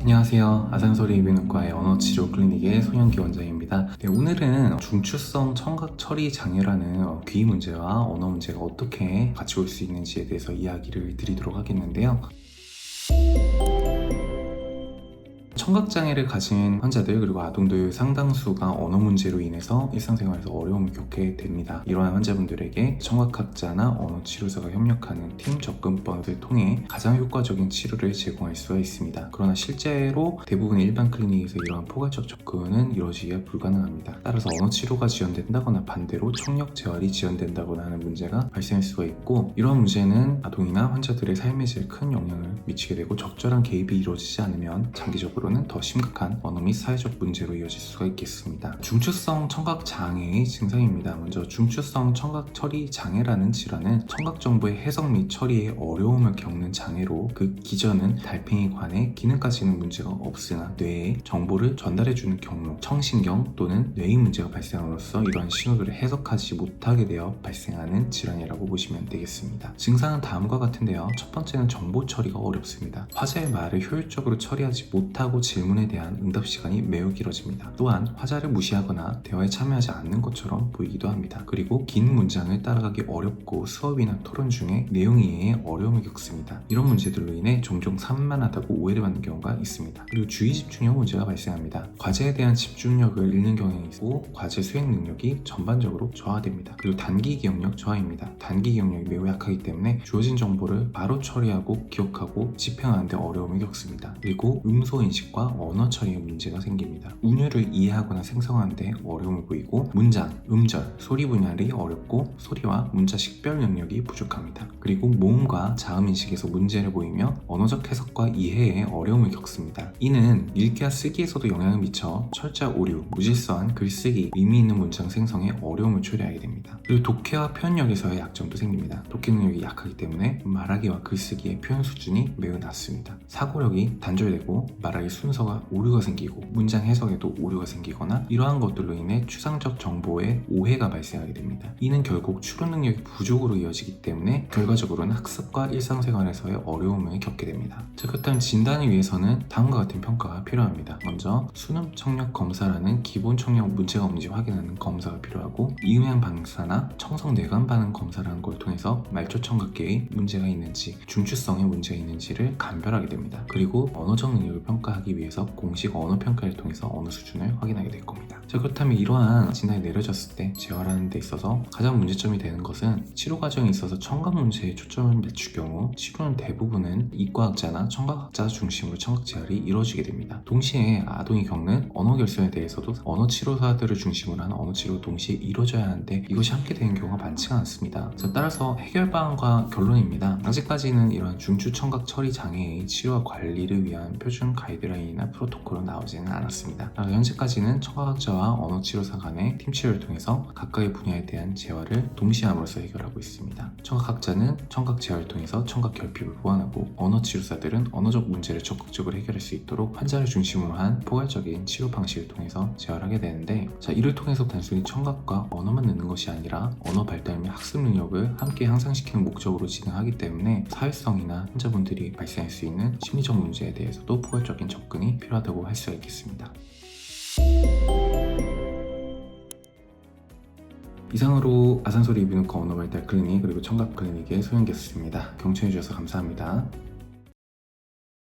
안녕하세요. 아산소리 이비인후과의 언어치료 클리닉의 송영기 원장입니다. 오늘은 중추성 청각 처리 장애라는 귀 문제와 언어 문제가 어떻게 같이 올 수 있는지에 대해서 이야기를 드리도록 하겠는데요. 청각장애를 가진 환자들 그리고 아동들 상당수가 언어 문제로 인해서 일상생활에서 어려움을 겪게 됩니다. 이러한 환자분들에게 청각학자나 언어치료사가 협력하는 팀 접근법을 통해 가장 효과적인 치료를 제공할 수가 있습니다. 그러나 실제로 대부분 일반 클리닉에서 이러한 포괄적 접근은 이루어지기가 불가능합니다. 따라서 언어치료가 지연된다거나 반대로 청력 재활이 지연된다거나 하는 문제가 발생할 수가 있고, 이러한 문제는 아동이나 환자들의 삶에 제일 큰 영향을 미치게 되고 적절한 개입이 이루어지지 않으면 장기적으로는 더 심각한 언어 및 사회적 문제로 이어질 수가 있겠습니다. 중추성 청각 장애의 증상입니다. 먼저 중추성 청각 처리 장애라는 질환은 청각 정보의 해석 및 처리에 어려움을 겪는 장애로, 그 기전은 달팽이관의 기능까지는 문제가 없으나 뇌에 정보를 전달해주는 경로, 청신경 또는 뇌의 문제가 발생함으로써 이러한 신호들을 해석하지 못하게 되어 발생하는 질환이라고 보시면 되겠습니다. 증상은 다음과 같은데요. 첫 번째는 정보 처리가 어렵습니다. 화자의 말을 효율적으로 처리하지 못하고 질문에 대한 응답 시간이 매우 길어집니다. 또한 화자를 무시하거나 대화에 참여하지 않는 것처럼 보이기도 합니다. 그리고 긴 문장을 따라가기 어렵고 수업이나 토론 중에 내용 이해에 어려움을 겪습니다. 이런 문제들로 인해 종종 산만하다고 오해를 받는 경우가 있습니다. 그리고 주의 집중력 문제가 발생합니다. 과제에 대한 집중력을 잃는 경향이 있고 과제 수행 능력이 전반적으로 저하됩니다. 그리고 단기 기억력 저하입니다. 단기 기억력이 매우 약하기 때문에 주어진 정보를 바로 처리하고 기억하고 집행하는 데 어려움을 겪습니다. 그리고 음소 인식과 언어 처리에 문제가 생깁니다. 운율을 이해하거나 생성하는 데 어려움을 보이고, 문장, 음절, 소리 분할이 어렵고 소리와 문자 식별 능력이 부족합니다. 그리고 모음과 자음 인식에서 문제를 보이며 언어적 해석과 이해에 어려움을 겪습니다. 이는 읽기와 쓰기에서도 영향을 미쳐 철자 오류, 무질서한 글쓰기, 의미 있는 문장 생성에 어려움을 초래하게 됩니다. 그리고 독해와 표현력에서의 약점도 생깁니다. 독해 능력이 약하기 때문에 말하기와 글쓰기의 표현 수준이 매우 낮습니다. 사고력이 단절되고 말하기 순서가 오류가 생기고 문장 해석에도 오류가 생기거나, 이러한 것들로 인해 추상적 정보에 오해가 발생하게 됩니다. 이는 결국 추론 능력이 부족으로 이어지기 때문에 결과적으로는 학습과 일상생활에서의 어려움을 겪게 됩니다. 자, 그렇다면 진단을 위해서는 다음과 같은 평가가 필요합니다. 먼저 수능 청력 검사라는 기본 청력 문제가 없는지 확인하는 검사가 필요하고, 이음향 방사나 청성 뇌관 반응 검사라는 걸 통해서 말초 청각계에 문제가 있는지, 중추성에 문제가 있는지를 감별하게 됩니다. 그리고 언어적 능력을 평가하기 위해서 공식 언어 평가를 통해서 어느 수준을 확인하게 될 겁니다. 자, 그렇다면 이러한 진단이 내려졌을 때 재활하는 데 있어서 가장 문제점이 되는 것은, 치료 과정에 있어서 청각 문제에 초점을 맞출 경우 치료는 대부분은 이과학자나 청각학자 중심으로 청각 재활이 이루어지게 됩니다. 동시에 아동이 겪는 언어 결손에 대해서도 언어 치료사들을 중심으로 하는 언어 치료가 동시에 이루어져야 하는데 이것이 함께 되는 경우가 많지가 않습니다. 자, 따라서 해결 방안과 결론입니다. 아직까지는 이러한 중추 청각 처리 장애의 치료와 관리를 위한 표준 가이드라인이나 프로토콜은 나오지는 않았습니다. 현재까지는 청각학자와 언어치료사 간의 팀치료를 통해서 각각의 분야에 대한 재활을 동시에 함으로써 해결하고 있습니다. 청각학자는 청각 재활을 통해서 청각 결핍을 보완하고, 언어치료사들은 언어적 문제를 적극적으로 해결할 수 있도록 환자를 중심으로 한 포괄적인 치료 방식을 통해서 재활하게 되는데, 자, 이를 통해서 단순히 청각과 언어만 넣는 것이 아니라 언어 발달 및 학습 능력을 함께 향상시키는 목적으로 진행하기 때문에 사회성이나 환자분들이 발생할 수 있는 심리적 문제에 대해서도 포괄적인 접근이 필요하다고 할 수가 있겠습니다. 이상으로 아산소리 이비인후과 언어발달 클리닉 그리고 청각 클리닉의 소영기였습니다. 경청해주셔서 감사합니다.